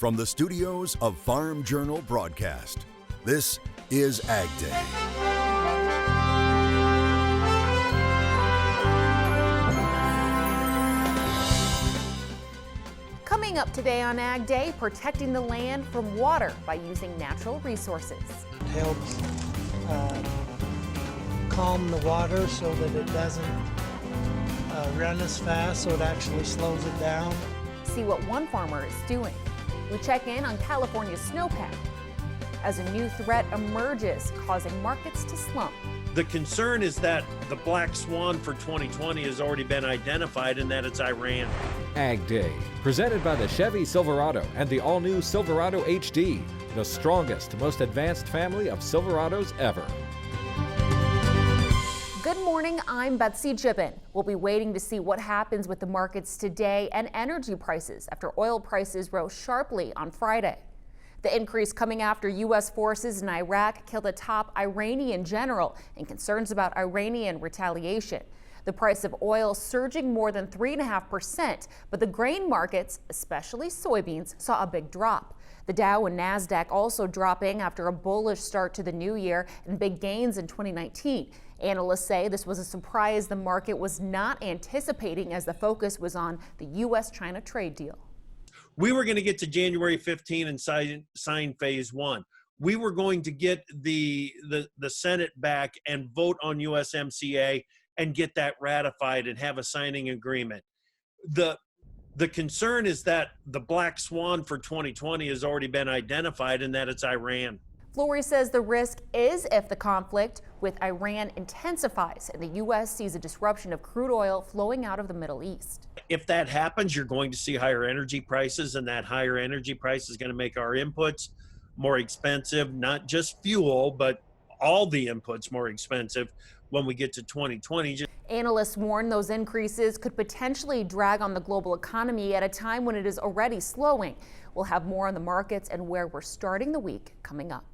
From the studios of Farm Journal Broadcast, this is AgDay. Coming up today on AgDay, protecting the land from water by using natural resources. It helps calm the water so that it doesn't run as fast, so it actually slows it down. See what one farmer is doing. We check in on California's snowpack as a new threat emerges, causing markets to slump. The concern is that the black swan for 2020 has already been identified and that it's Iran. AgDay, presented by the Chevy Silverado and the all-new Silverado HD, the strongest, most advanced family of Silverados ever. Good morning, I'm Betsy Gibbon. We'll be waiting to see what happens with the markets today and energy prices after oil prices rose sharply on Friday. The increase coming after U.S. forces in Iraq killed a top Iranian general and concerns about Iranian retaliation. The price of oil surging more than 3.5%, but the grain markets, especially soybeans, saw a big drop. The Dow and NASDAQ also dropping after a bullish start to the new year and big gains in 2019. Analysts say this was a surprise the market was not anticipating as the focus was on the U.S.-China trade deal. We were going to get to January 15 and sign phase one. We were going to get the Senate back and vote on USMCA and get that ratified and have a signing agreement. The concern is that the black swan for 2020 has already been identified and that it's Iran. Flory says the risk is if the conflict with Iran intensifies and the U.S. sees a disruption of crude oil flowing out of the Middle East. If that happens, you're going to see higher energy prices, and that higher energy price is going to make our inputs more expensive, not just fuel, but all the inputs more expensive when we get to 2020. Analysts warn those increases could potentially drag on the global economy at a time when it is already slowing. We'll have more on the markets and where we're starting the week coming up.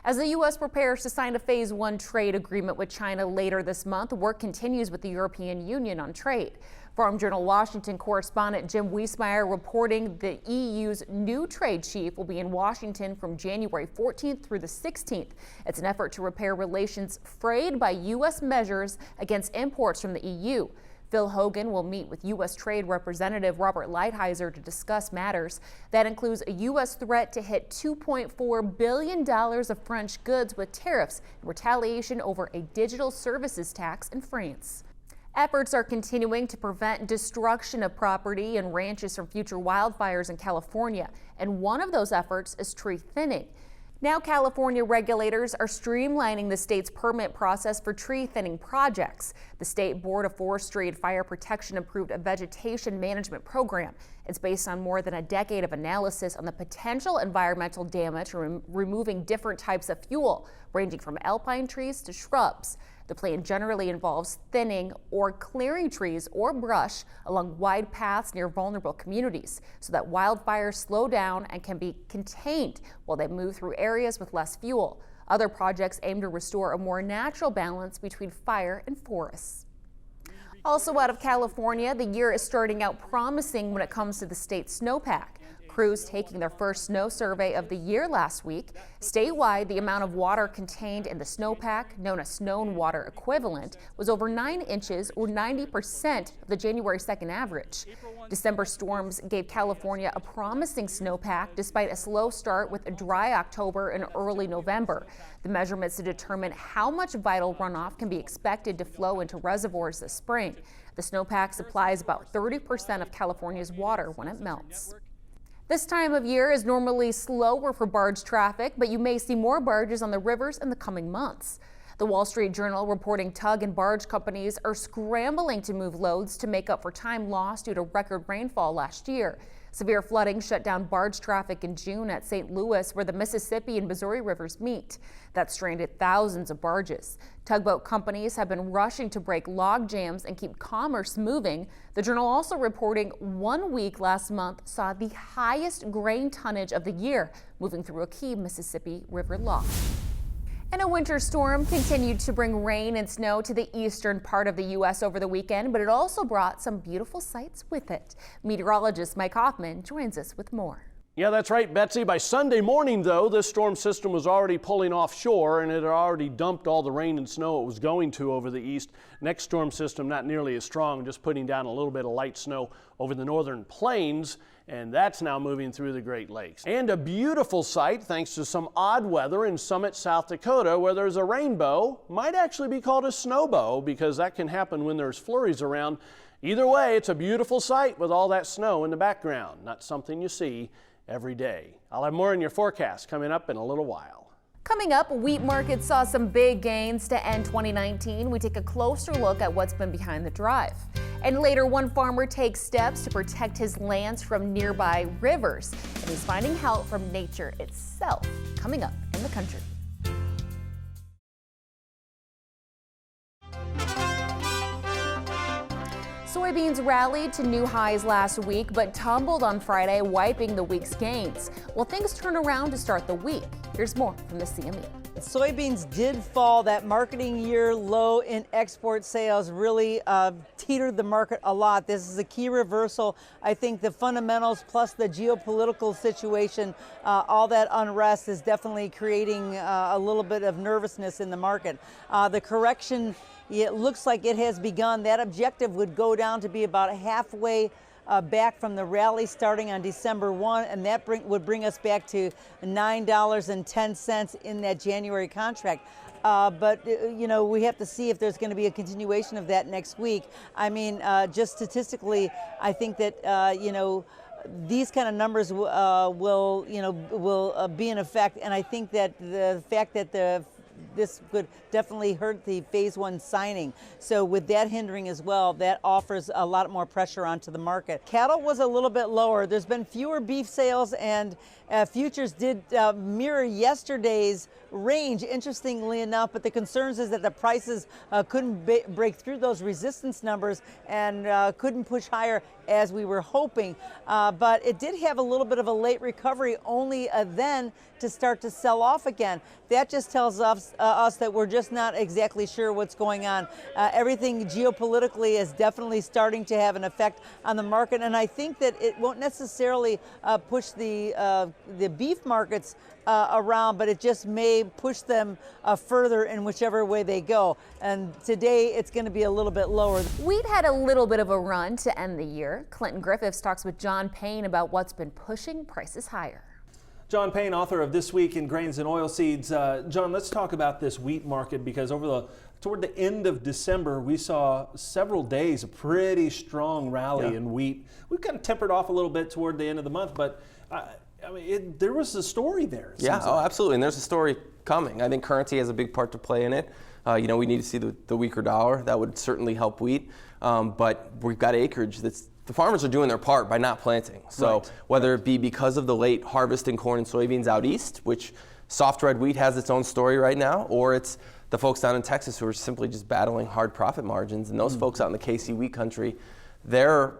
As the U.S. prepares to sign a phase one trade agreement with China later this month, work continues with the European Union on trade. Farm Journal Washington correspondent Jim Wiesmeyer reporting the EU's new trade chief will be in Washington from January 14th through the 16th. It's an effort to repair relations frayed by U.S. measures against imports from the EU. Phil Hogan will meet with U.S. Trade Representative Robert Lighthizer to discuss matters. That includes a U.S. threat to hit $2.4 billion of French goods with tariffs in retaliation over a digital services tax in France. Efforts are continuing to prevent destruction of property and ranches from future wildfires in California, and one of those efforts is tree thinning. Now California regulators are streamlining the state's permit process for tree thinning projects. The State Board of Forestry and Fire Protection approved a vegetation management program. It's based on more than a decade of analysis on the potential environmental damage from removing different types of fuel, ranging from alpine trees to shrubs. The plan generally involves thinning or clearing trees or brush along wide paths near vulnerable communities so that wildfires slow down and can be contained while they move through areas with less fuel. Other projects aim to restore a more natural balance between fire and forests. Also out of California, the year is starting out promising when it comes to the state's snowpack. Crews taking their first snow survey of the year last week. Statewide, the amount of water contained in the snowpack, known as snow and water equivalent, was over 9 inches or 90% of the January 2nd average. December storms gave California a promising snowpack despite a slow start with a dry October and early November. The measurements to determine how much vital runoff can be expected to flow into reservoirs this spring. The snowpack supplies about 30% of California's water when it melts. This time of year is normally slower for barge traffic, but you may see more barges on the rivers in the coming months. The Wall Street Journal reporting tug and barge companies are scrambling to move loads to make up for time lost due to record rainfall last year. Severe flooding shut down barge traffic in June at St. Louis, where the Mississippi and Missouri rivers meet. That stranded thousands of barges. Tugboat companies have been rushing to break log jams and keep commerce moving. The Journal also reporting 1 week last month saw the highest grain tonnage of the year, moving through a key Mississippi River lock. And a winter storm continued to bring rain and snow to the eastern part of the U.S. over the weekend, but it also brought some beautiful sights with it. Meteorologist Mike Hoffman joins us with more. Yeah, that's right, Betsy. By Sunday morning, though, this storm system was already pulling offshore and it had already dumped all the rain and snow it was going to over the east. Next storm system, not nearly as strong, just putting down a little bit of light snow over the northern plains, and that's now moving through the Great Lakes. And a beautiful sight, thanks to some odd weather in Summit, South Dakota, where there's a rainbow. Might actually be called a snowbow, because that can happen when there's flurries around. Either way, it's a beautiful sight with all that snow in the background. Not something you see every day. I'll have more in your forecast coming up in a little while. Coming up, wheat markets saw some big gains to end 2019. We take a closer look at what's been behind the drive. And later, one farmer takes steps to protect his lands from nearby rivers, and he's finding help from nature itself. Coming up in the country. Soybeans rallied to new highs last week, but tumbled on Friday, wiping the week's gains. Will things turn around to start the week? Here's more from the CME. Soybeans did fall. That marketing year low in export sales really teetered the market a lot. This is a key reversal. I think the fundamentals plus the geopolitical situation, all that unrest is definitely creating a little bit of nervousness in the market. The correction, it looks like it has begun. That objective would go down to be about halfway back from the rally starting on December 1, and that would bring us back to $9.10 in that January contract. But you know, we have to see if there's going to be a continuation of that next week. I mean, just statistically, I think that you know, these kind of numbers will be in effect, and I think that the fact that this would definitely hurt the phase one signing. So with that hindering as well, that offers a lot more pressure onto the market. Cattle was a little bit lower. There's been fewer beef sales, and futures did mirror yesterday's range, interestingly enough, but the concerns is that the prices couldn't break through those resistance numbers and couldn't push higher as we were hoping. But it did have a little bit of a late recovery, only then to start to sell off again. That just tells us that we're just not exactly sure what's going on. Everything geopolitically is definitely starting to have an effect on the market, and I think that it won't necessarily push the beef markets around, but it just may push them further in whichever way they go. And today it's going to be a little bit lower. Wheat had a little bit of a run to end the year. Clinton Griffiths talks with John Payne about what's been pushing prices higher. John Payne, author of This Week in Grains and Oilseeds. John, let's talk about this wheat market, because toward the end of December, we saw several days of pretty strong rally in wheat. We've kind of tempered off a little bit toward the end of the month, but I mean, there was a story there. Yeah, absolutely, and there's a story coming. I think currency has a big part to play in it. You know, we need to see the weaker dollar. That would certainly help wheat, but we've got acreage the farmers are doing their part by not planting. So whether it be because of the late harvest in corn and soybeans out east, which soft red wheat has its own story right now, or it's the folks down in Texas who are simply just battling hard profit margins, and those folks out in the KC wheat country, they're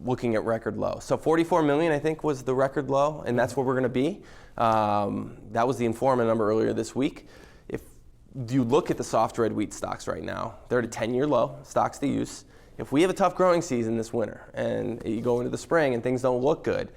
looking at record low. So 44 million, I think, was the record low, and that's where we're going to be. That was the Informa number earlier this week. If you look at the soft red wheat stocks right now, they're at a 10-year low, stocks to use. If we have a tough growing season this winter and you go into the spring and things don't look good,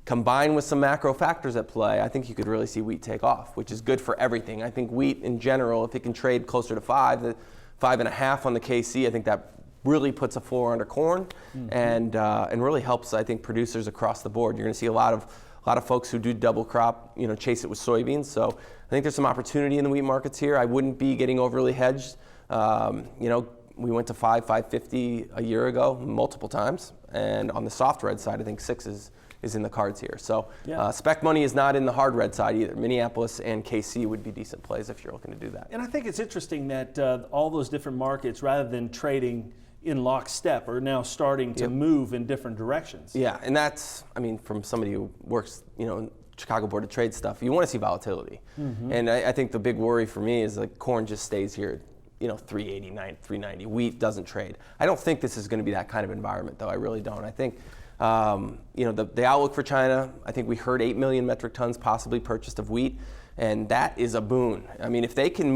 combined with some macro factors at play, I think you could really see wheat take off, which is good for everything. I think wheat in general, if it can trade closer to 5.5 on the KC, I think that really puts a floor under corn and really helps, I think, producers across the board. You're going to see a lot of folks who do double crop, you know, chase it with soybeans. So I think there's some opportunity in the wheat markets here. I wouldn't be getting overly hedged. You know, we went to 5.50 a year ago multiple times, and on the soft red side, I think 6 is in the cards here. So spec money is not in the hard red side either. Minneapolis and KC would be decent plays if you're looking to do that. And I think it's interesting that all those different markets, rather than trading in lockstep, are now starting to move in different directions. Yeah, and that's, I mean, from somebody who works, you know, Chicago Board of Trade stuff, you want to see volatility. And I think the big worry for me is like corn just stays here, you know, 389, 390. Wheat doesn't trade. I don't think this is going to be that kind of environment, though. I really don't. I think, you know, the outlook for China, I think we heard 8 million metric tons possibly purchased of wheat, and that is a boon. I mean, if we can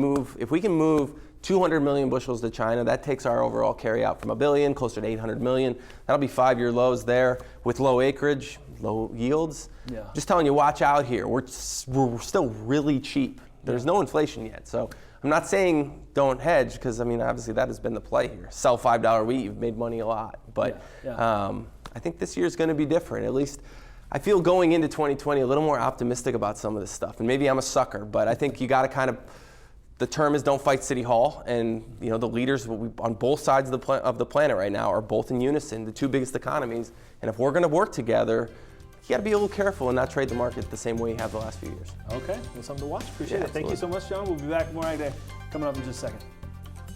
move 200 million bushels to China. That takes our overall carry out from 1 billion, closer to 800 million. That'll be 5-year lows there with low acreage, low yields. Yeah. Just telling you, watch out here. We're still really cheap. There's no inflation yet. So I'm not saying don't hedge, because, I mean, obviously that has been the play here. Sell $5 wheat, you've made money a lot. But I think this year is going to be different. At least I feel going into 2020 a little more optimistic about some of this stuff. And maybe I'm a sucker, but I think you got to kind of, the term is don't fight City Hall. And, you know, the leaders on both sides of the planet right now are both in unison, the two biggest economies. And if we're going to work together, you got to be a little careful and not trade the market the same way you have the last few years. Okay, well, something to watch. Appreciate it. Thank you so much, John. We'll be back with more AgDay coming up in just a second.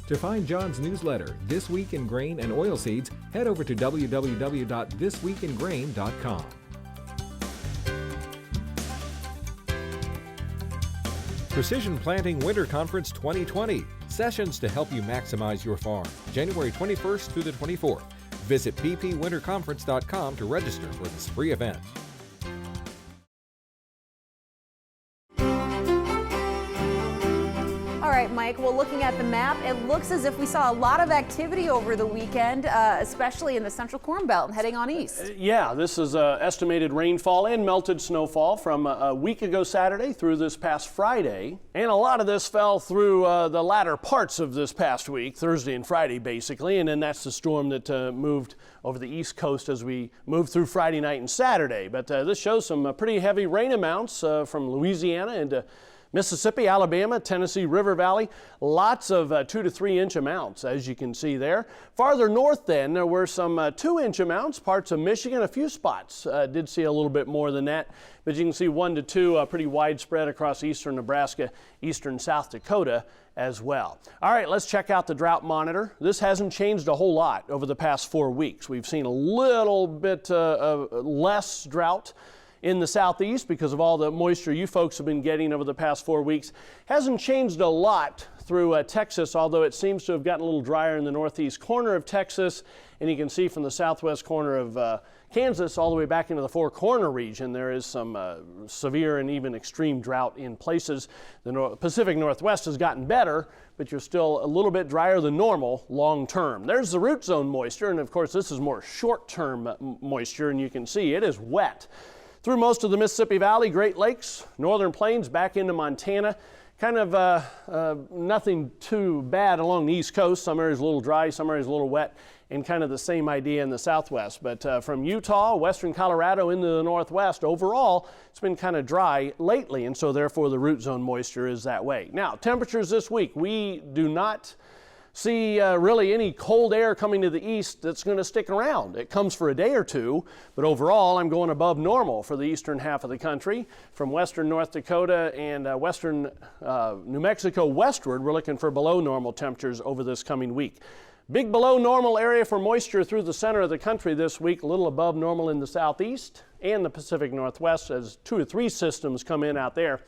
To find John's newsletter, This Week in Grain and Oilseeds, head over to www.thisweekingrain.com. Precision Planting Winter Conference 2020. Sessions to help you maximize your farm. January 21st through the 24th. Visit ppwinterconference.com to register for this free event. All right, Mike, well, looking at the map, it looks as if we saw a lot of activity over the weekend, especially in the central Corn Belt and heading on east. Yeah, this is estimated rainfall and melted snowfall from a week ago Saturday through this past Friday. And a lot of this fell through the latter parts of this past week, Thursday and Friday basically, and then that's the storm that moved over the east coast as we moved through Friday night and Saturday. But this shows some pretty heavy rain amounts from Louisiana into Mississippi, Alabama, Tennessee River Valley, lots of 2 to 3 inch amounts, as you can see there. Farther north then, there were some 2 inch amounts, parts of Michigan, a few spots did see a little bit more than that, but you can see 1 to 2 pretty widespread across eastern Nebraska, eastern South Dakota as well. All right, let's check out the drought monitor. This hasn't changed a whole lot over the past 4 weeks. We've seen a little bit less drought in the southeast because of all the moisture you folks have been getting over the past 4 weeks. Hasn't changed a lot through Texas, although it seems to have gotten a little drier in the northeast corner of Texas. And you can see from the southwest corner of Kansas all the way back into the Four Corner region, there is some severe and even extreme drought in places. The Pacific Northwest has gotten better, but you're still a little bit drier than normal long term. There's the root zone moisture, and of course this is more short-term moisture, and you can see it is wet through most of the Mississippi Valley, Great Lakes, Northern Plains, back into Montana. Kind of nothing too bad along the East Coast. Some areas a little dry, some areas a little wet, and kind of the same idea in the Southwest. But from Utah, western Colorado into the Northwest, overall, it's been kind of dry lately, and so therefore the root zone moisture is that way. Now, temperatures this week, we do not see really any cold air coming to the east that's going to stick around. It comes for a day or two, but overall I'm going above normal for the eastern half of the country. From western North Dakota and western New Mexico westward, we're looking for below normal temperatures over this coming week. Big below normal area for moisture through the center of the country this week, a little above normal in the southeast and the Pacific Northwest as 2 or 3 systems come in out there.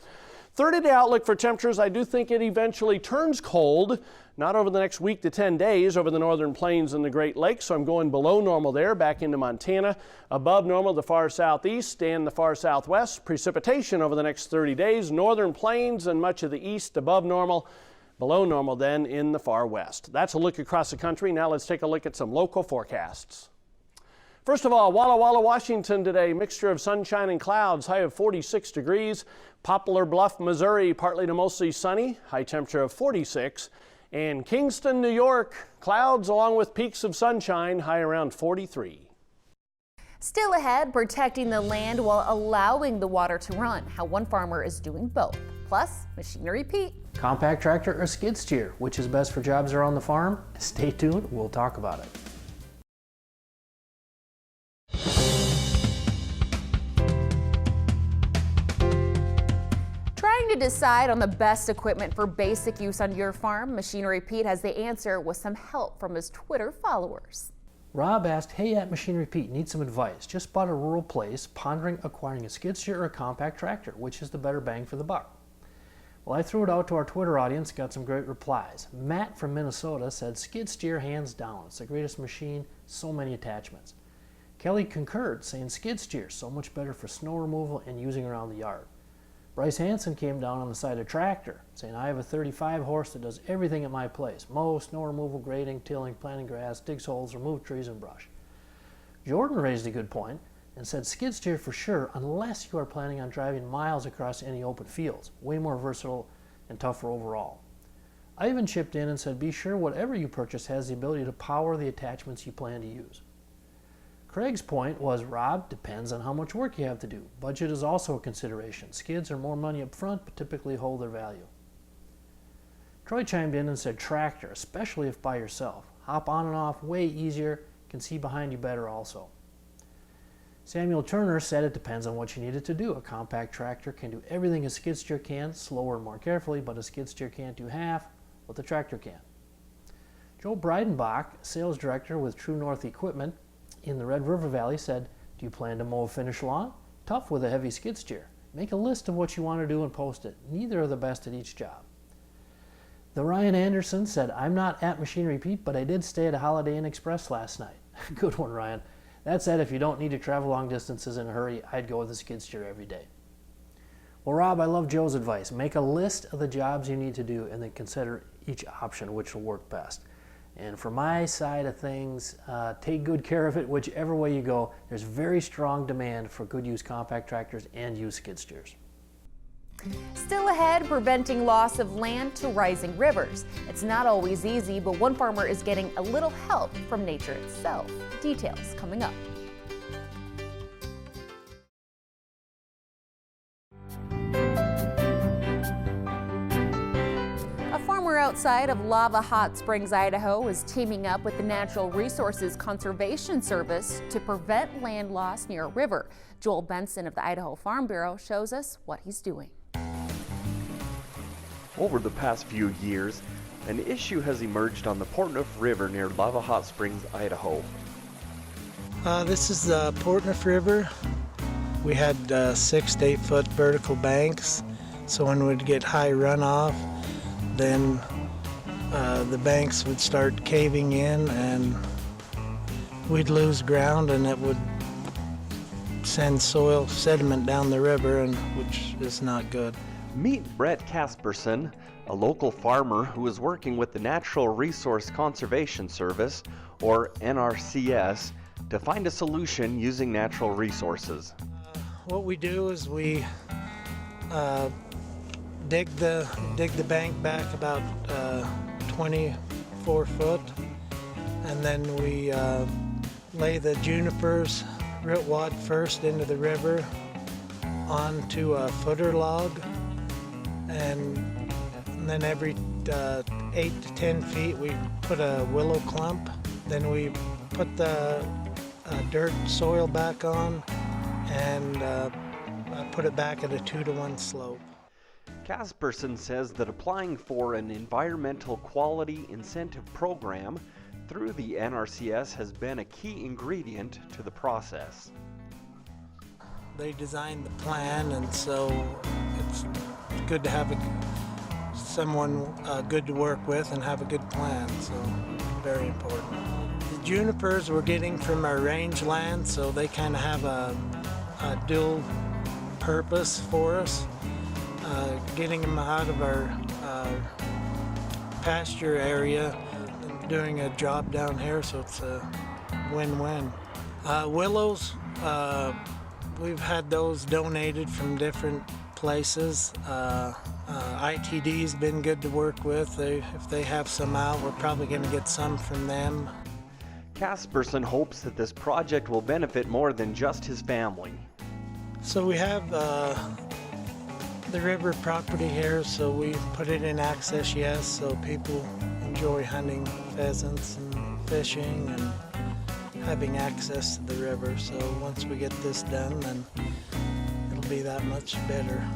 30-day outlook for temperatures, I do think it eventually turns cold, not over the next week to 10 days over the northern plains and the Great Lakes, so I'm going below normal there, back into Montana, above normal the far southeast and the far southwest. Precipitation over the next 30 days, northern plains and much of the east above normal, below normal then in the far west. That's a look across the country. Now let's take a look at some local forecasts. First of all, Walla Walla, Washington today, mixture of sunshine and clouds, high of 46 degrees. Poplar Bluff, Missouri, partly to mostly sunny, high temperature of 46. And Kingston, New York, clouds along with peaks of sunshine, high around 43. Still ahead, protecting the land while allowing the water to run, how one farmer is doing both. Plus, Machinery Pete. Compact tractor or skid steer, which is best for jobs around the farm? Stay tuned, we'll talk about it. Trying to decide on the best equipment for basic use on your farm? Machinery Pete has the answer with some help from his Twitter followers. Rob asked, hey at Machinery Pete, need some advice. Just bought a rural place, pondering acquiring a skid steer or a compact tractor. Which is the better bang for the buck? Well, I threw it out to our Twitter audience, got some great replies. Matt from Minnesota said skid steer hands down. It's the greatest machine, so many attachments. Kelly concurred, saying skid steer, so much better for snow removal and using around the yard. Bryce Hansen came down on the side of tractor, saying, I have a 35 horse that does everything at my place. Mow, snow removal, grading, tilling, planting grass, digs holes, remove trees and brush. Jordan raised a good point and said skid steer for sure unless you are planning on driving miles across any open fields. Way more versatile and tougher overall. Ivan chipped in and said be sure whatever you purchase has the ability to power the attachments you plan to use. Craig's point was, Rob, depends on how much work you have to do. Budget is also a consideration. Skids are more money up front, but typically hold their value. Troy chimed in and said tractor, especially if by yourself. Hop on and off, way easier, can see behind you better also. Samuel Turner said it depends on what you need it to do. A compact tractor can do everything a skid steer can, slower and more carefully, but a skid steer can't do half what the tractor can. Joe Breidenbach, sales director with True North Equipment in the Red River Valley, said, do you plan to mow a finish lawn? Tough with a heavy skid steer. Make a list of what you want to do and post it. Neither are the best at each job. The Ryan Anderson said, I'm not at Machinery Pete, but I did stay at a Holiday Inn Express last night. Good one, Ryan. That said, if you don't need to travel long distances in a hurry, I'd go with a skid steer every day. Well, Rob, I love Joe's advice. Make a list of the jobs you need to do and then consider each option which will work best. And for my side of things, take good care of it whichever way you go. There's very strong demand for good use compact tractors and used skid steers. Still ahead, preventing loss of land to rising rivers. It's not always easy, but one farmer is getting a little help from nature itself. Details coming up. Outside of Lava Hot Springs, Idaho, is teaming up with the Natural Resources Conservation Service to prevent land loss near a river. Joel Benson of the Idaho Farm Bureau shows us what he's doing. Over the past few years, an issue has emerged on the Portneuf River near Lava Hot Springs, Idaho. This is the Portneuf River. We had 6 to 8 foot vertical banks, so when we'd get high runoff, then the banks would start caving in and we'd lose ground, and it would send soil sediment down the river, and which is not good. Meet Brett Casperson, a local farmer who is working with the Natural Resource Conservation Service, or NRCS, to find a solution using natural resources. What we do is we dig the bank back about 24 foot, and then we lay the junipers root wad first into the river onto a footer log, and then every 8 to 10 feet we put a willow clump. Then we put the dirt soil back on and put it back at a 2-to-1 slope. Casperson says that applying for an environmental quality incentive program through the NRCS has been a key ingredient to the process. They designed the plan, and so it's good to have someone good to work with and have a good plan, so very important. The junipers we're getting from our rangeland, so they kind of have a dual purpose for us. Getting them out of our pasture area and doing a job down here, so it's a win-win. Willows, we've had those donated from different places. ITD's been good to work with. If they have some out, we're probably going to get some from them. Casperson hopes that this project will benefit more than just his family. So we have the river property here, so we put it in access yes, so people enjoy hunting pheasants and fishing and having access to the river. So once we get this done, then it'll be that much better.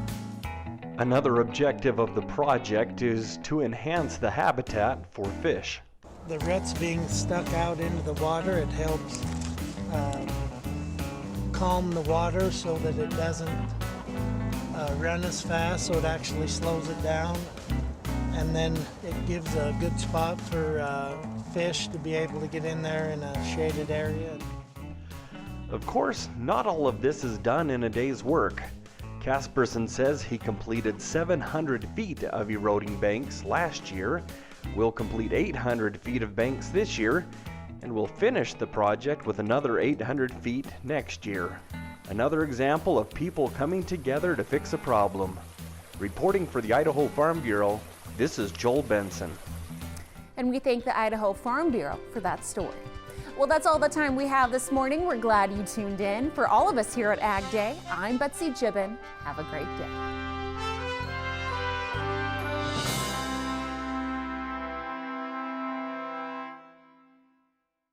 Another objective of the project is to enhance the habitat for fish. The roots being stuck out into the water, it helps calm the water so that it doesn't run as fast, so it actually slows it down, and then it gives a good spot for fish to be able to get in there in a shaded area. Of course, not all of this is done in a day's work. Casperson says he completed 700 feet of eroding banks last year, will complete 800 feet of banks this year, and will finish the project with another 800 feet next year. Another example of people coming together to fix a problem. Reporting for the Idaho Farm Bureau, this is Joel Benson. And we thank the Idaho Farm Bureau for that story. Well, that's all the time we have this morning. We're glad you tuned in. For all of us here at Ag Day, I'm Betsy Gibbon. Have a great day.